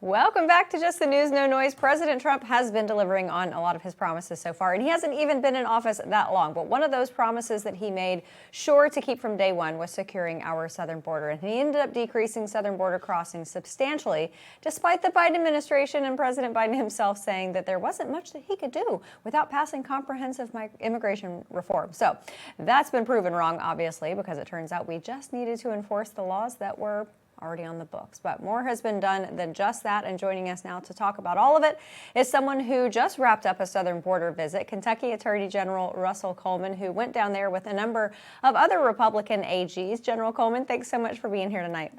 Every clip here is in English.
Welcome back to Just the News, No Noise. President Trump has been delivering on a lot of his promises so far, and he hasn't even been in office that long. But one of those promises that he made sure to keep from day one was securing our southern border. And he ended up decreasing southern border crossings substantially, despite the Biden administration and President Biden himself saying that there wasn't much that he could do without passing comprehensive immigration reform. So that's been proven wrong, obviously, because it turns out we just needed to enforce the laws that were already on the books. But more has been done than just that. And joining us now to talk about all of it is someone who just wrapped up a southern border visit, Kentucky Attorney General Russell Coleman, who went down there with a number of other Republican AGs. General Coleman, thanks so much for being here tonight.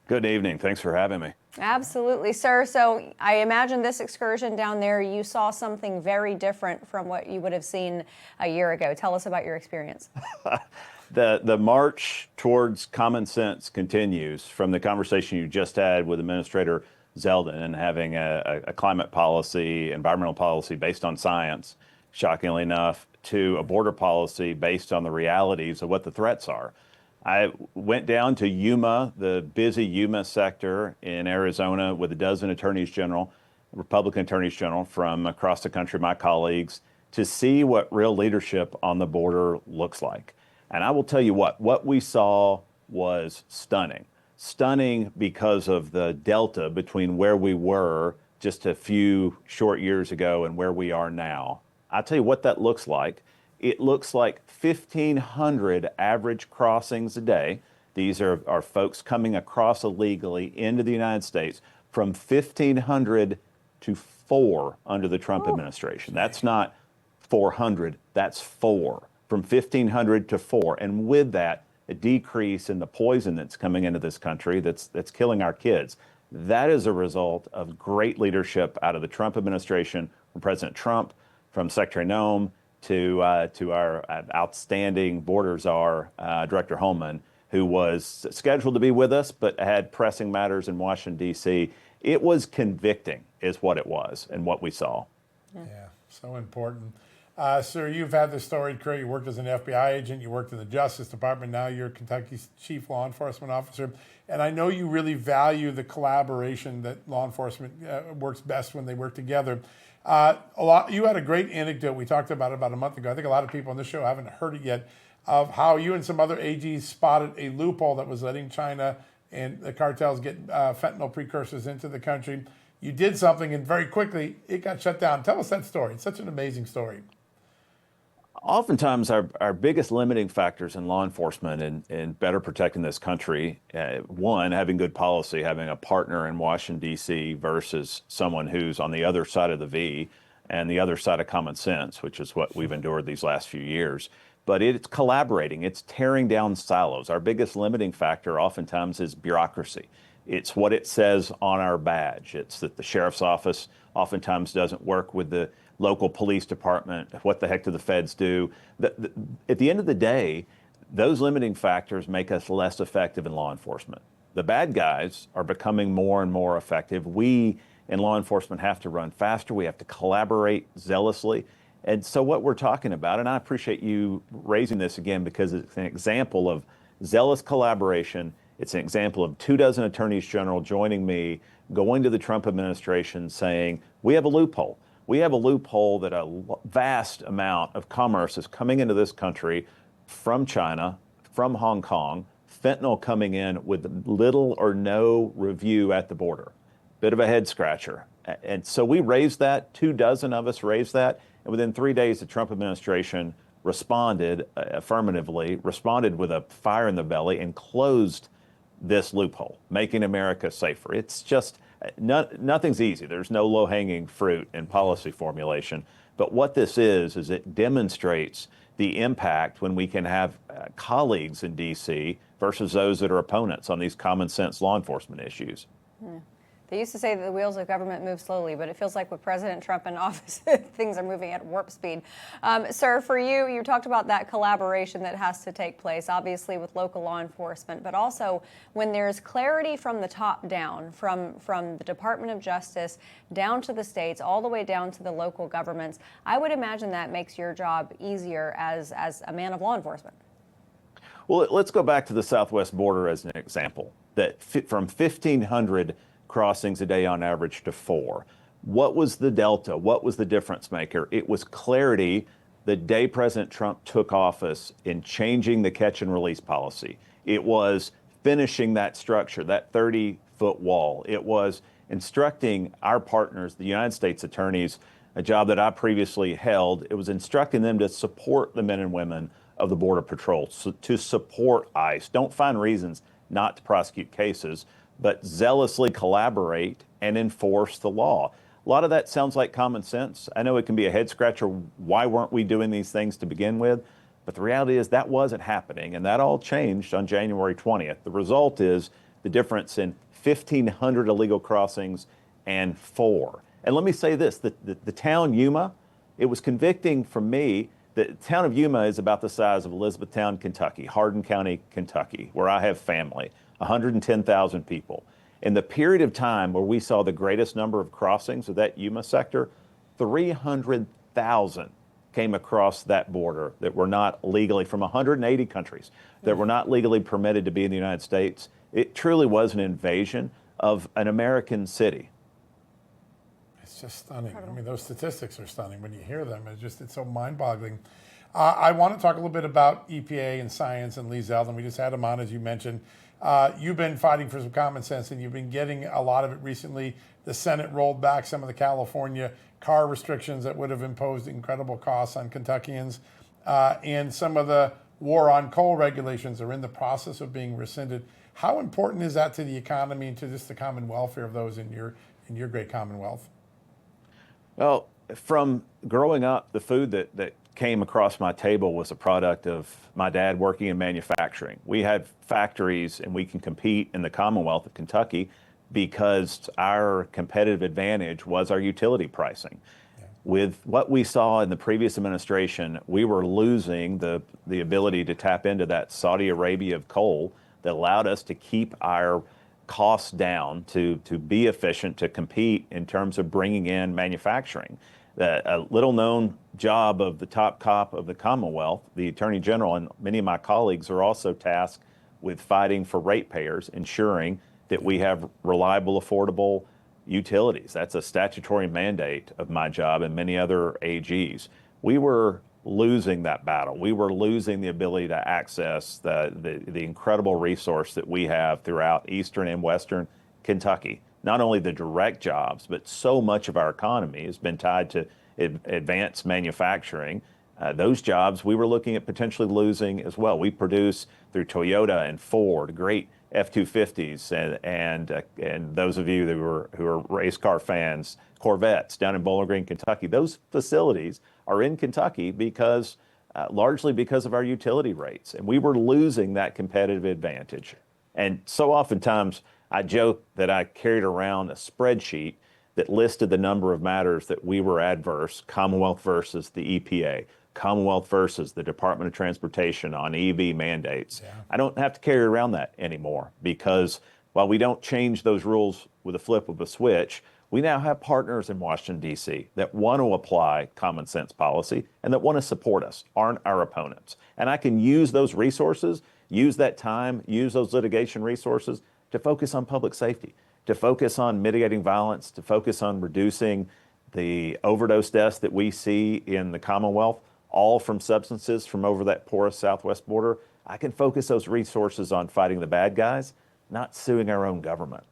Good evening. Thanks for having me. Absolutely, sir. So I imagine this excursion down there, you saw something very different from what you would have seen a year ago. Tell us about your experience. The march towards common sense continues from the conversation you just had with Administrator Zeldin and having a climate policy, environmental policy based on science, shockingly enough, to a border policy based on the realities of what the threats are. I went down to Yuma, the busy Yuma sector in Arizona, with a dozen attorneys general, Republican attorneys general from across the country, my colleagues, to see what real leadership on the border looks like. And I will tell you what we saw was stunning. Stunning because of the delta between where we were just a few short years ago and where we are now. I'll tell you what that looks like. It looks like 1,500 average crossings a day. These are folks coming across illegally into the United States, from 1,500 to 4 under the Trump administration. That's not 400, that's 4. From 1,500 to 4. And with that, a decrease in the poison that's coming into this country that's killing our kids. That is a result of great leadership out of the Trump administration, from President Trump, from Secretary Noem, to our outstanding border czar, Director Coleman, who was scheduled to be with us but had pressing matters in Washington, D.C. It was convicting, is what it was, and what we saw. Yeah, so important. Sir, you've had this storied career. You worked as an FBI agent, you worked in the Justice Department, now you're Kentucky's chief law enforcement officer. And I know you really value the collaboration that law enforcement works best when they work together. You had a great anecdote we talked about a month ago. I think a lot of people on this show haven't heard it yet, of how you and some other AGs spotted a loophole that was letting China and the cartels get fentanyl precursors into the country. You did something, and very quickly it got shut down. Tell us that story. It's such an amazing story. Oftentimes, our biggest limiting factors in law enforcement and better protecting this country, one, having good policy, having a partner in Washington, D.C. versus someone who's on the other side of the V and the other side of common sense, which is what we've endured these last few years. But it's collaborating. It's tearing down silos. Our biggest limiting factor oftentimes is bureaucracy. It's what it says on our badge. It's that the sheriff's office oftentimes doesn't work with the local police department. What the heck do the feds do? At the end of the day, those limiting factors make us less effective in law enforcement. The bad guys are becoming more and more effective. We in law enforcement have to run faster. We have to collaborate zealously. And so what we're talking about, and I appreciate you raising this again because it's an example of zealous collaboration. It's an example of 24 attorneys general joining me, going to the Trump administration saying, we have a loophole. We have a loophole that a vast amount of commerce is coming into this country from China, from Hong Kong, fentanyl coming in with little or no review at the border. Bit of a head scratcher. And so we raised that, 24 of us raised that, and within 3 days, the Trump administration responded affirmatively, responded with a fire in the belly and closed this loophole, making America safer. It's just, nothing's easy. There's no low-hanging fruit in policy formulation. But what this is it demonstrates the impact when we can have colleagues in D.C. versus those that are opponents on these common sense law enforcement issues. They used to say that the wheels of government move slowly, but it feels like with President Trump in office, things are moving at warp speed. Sir, for you, you talked about that collaboration that has to take place, obviously with local law enforcement, but also when there's clarity from the top down, from the Department of Justice down to the states, all the way down to the local governments. I would imagine that makes your job easier as a man of law enforcement. Well, let's go back to the southwest border as an example, that from 1,500 crossings a day on average to 4. What was the delta? What was the difference maker? It was clarity the day President Trump took office in changing the catch and release policy. It was finishing that structure, that 30-foot wall. It was instructing our partners, the United States attorneys, a job that I previously held. It was instructing them to support the men and women of the Border Patrol, to support ICE. Don't find reasons not to prosecute cases, but zealously collaborate and enforce the law. A lot of that sounds like common sense. I know it can be a head scratcher. Why weren't we doing these things to begin with? But the reality is that wasn't happening, and that all changed on January 20th. The result is the difference in 1,500 illegal crossings and 4. And let me say this, the town Yuma, it was convicting for me. The town of Yuma is about the size of Elizabethtown, Kentucky, Hardin County, Kentucky, where I have family, 110,000 people. In the period of time where we saw the greatest number of crossings of that Yuma sector, 300,000 came across that border that were not legally, from 180 countries, that were not legally permitted to be in the United States. It truly was an invasion of an American city. It's just stunning. I mean, those statistics are stunning when you hear them. It's so mind-boggling. I want to talk a little bit about EPA and science and Lee Zeldin. We just had him on, as you mentioned. You've been fighting for some common sense, and you've been getting a lot of it recently. The Senate rolled back some of the California car restrictions that would have imposed incredible costs on Kentuckians, and some of the war on coal regulations are in the process of being rescinded. How important is that to the economy and to just the common welfare of those in your great Commonwealth? Well, from growing up, the food that came across my table was a product of my dad working in manufacturing. We had factories, and we can compete in the Commonwealth of Kentucky because our competitive advantage was our utility pricing. Yeah. With what we saw in the previous administration, we were losing the ability to tap into that Saudi Arabia of coal that allowed us to keep our costs down, to be efficient, to compete in terms of bringing in manufacturing. A little known job of the top cop of the Commonwealth, the Attorney General, and many of my colleagues are also tasked with fighting for ratepayers, ensuring that we have reliable, affordable utilities. That's a statutory mandate of my job and many other AGs. We were losing that battle. We were losing the ability to access the incredible resource that we have throughout eastern and western Kentucky. Not only the direct jobs, but so much of our economy has been tied to advanced manufacturing. Those jobs we were looking at potentially losing as well. We produce through Toyota and Ford great F-250s, and those of you who are race car fans, Corvettes down in Bowling Green, Kentucky. Those facilities are in Kentucky because largely because of our utility rates, and we were losing that competitive advantage. And so oftentimes I joke that I carried around a spreadsheet that listed the number of matters that we were adverse, Commonwealth versus the EPA, Commonwealth versus the Department of Transportation on EV mandates. Yeah. I don't have to carry around that anymore because while we don't change those rules with a flip of a switch, we now have partners in Washington, D.C. that want to apply common sense policy and that want to support us, aren't our opponents. And I can use those resources, use that time, use those litigation resources to focus on public safety, to focus on mitigating violence, to focus on reducing the overdose deaths that we see in the Commonwealth, all from substances from over that porous southwest border. I can focus those resources on fighting the bad guys, not suing our own government.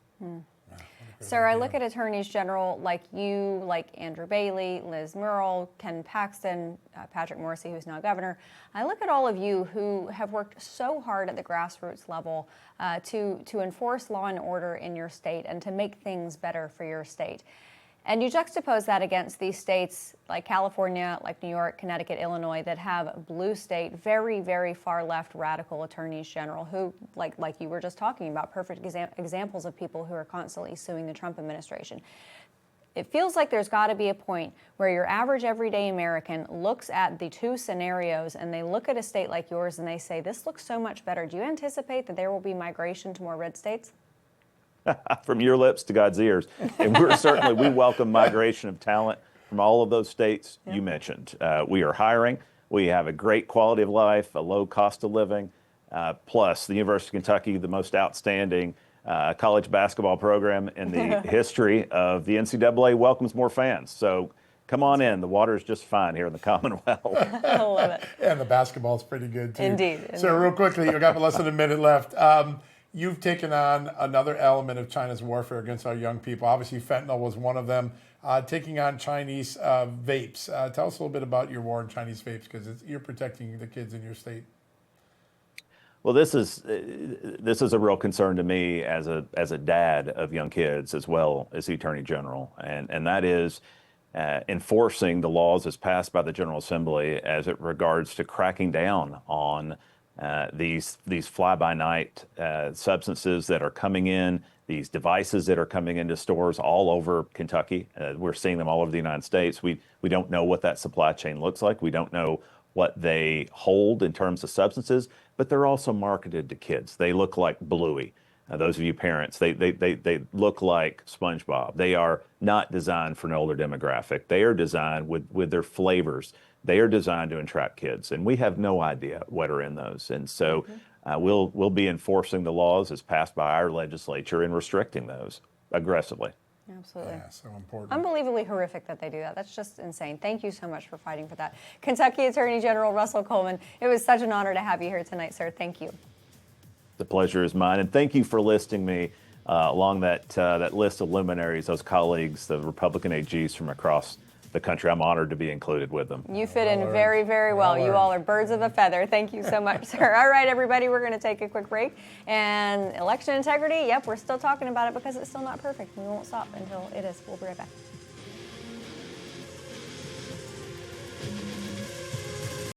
Sir, I look at attorneys general like you, like Andrew Bailey, Liz Murrill, Ken Paxton, Patrick Morrisey, who's now governor. I look at all of you who have worked so hard at the grassroots level to enforce law and order in your state and to make things better for your state. And you juxtapose that against these states like California, like New York, Connecticut, Illinois, that have blue state, very, very far left radical attorneys general who, like you were just talking about, perfect examples of people who are constantly suing the Trump administration. It feels like there's got to be a point where your average everyday American looks at the two scenarios and they look at a state like yours and they say, this looks so much better. Do you anticipate that there will be migration to more red states? From your lips to God's ears. And we welcome migration of talent from all of those states you mentioned. We are hiring. We have a great quality of life, a low cost of living, plus the University of Kentucky, the most outstanding college basketball program in the history of the NCAA welcomes more fans. So come on in. The water is just fine here in the Commonwealth. I love it. And the basketball's pretty good, too. Indeed. So real quickly, you've got less than a minute left. You've taken on another element of China's warfare against our young people. Obviously, fentanyl was one of them. Taking on Chinese vapes. Tell us a little bit about your war on Chinese vapes, because you're protecting the kids in your state. Well, this is a real concern to me as a dad of young kids as well as the Attorney General, and that is enforcing the laws as passed by the General Assembly as it regards to cracking down on these fly-by-night substances that are coming in, these devices that are coming into stores all over Kentucky. We're seeing them all over the United States. We don't know what that supply chain looks like. We don't know what they hold in terms of substances, but they're also marketed to kids. They look like Bluey. Those of you parents, they look like SpongeBob. They are not designed for an older demographic. They are designed with their flavors. They are designed to entrap kids, and we have no idea what are in those. And so we'll be enforcing the laws as passed by our legislature and restricting those aggressively. Absolutely. Yeah, so important. Unbelievably horrific that they do that. That's just insane. Thank you so much for fighting for that. Kentucky Attorney General Russell Coleman, it was such an honor to have you here tonight, sir. Thank you. The pleasure is mine, and thank you for listing me along that list of luminaries, those colleagues, the Republican AGs from across the country. I'm honored to be included with them. You fit in very, very well. You all are birds of a feather. Thank you so much, sir. All right, everybody, we're going to take a quick break. And election integrity, yep, we're still talking about it because it's still not perfect. We won't stop until it is. We'll be right back.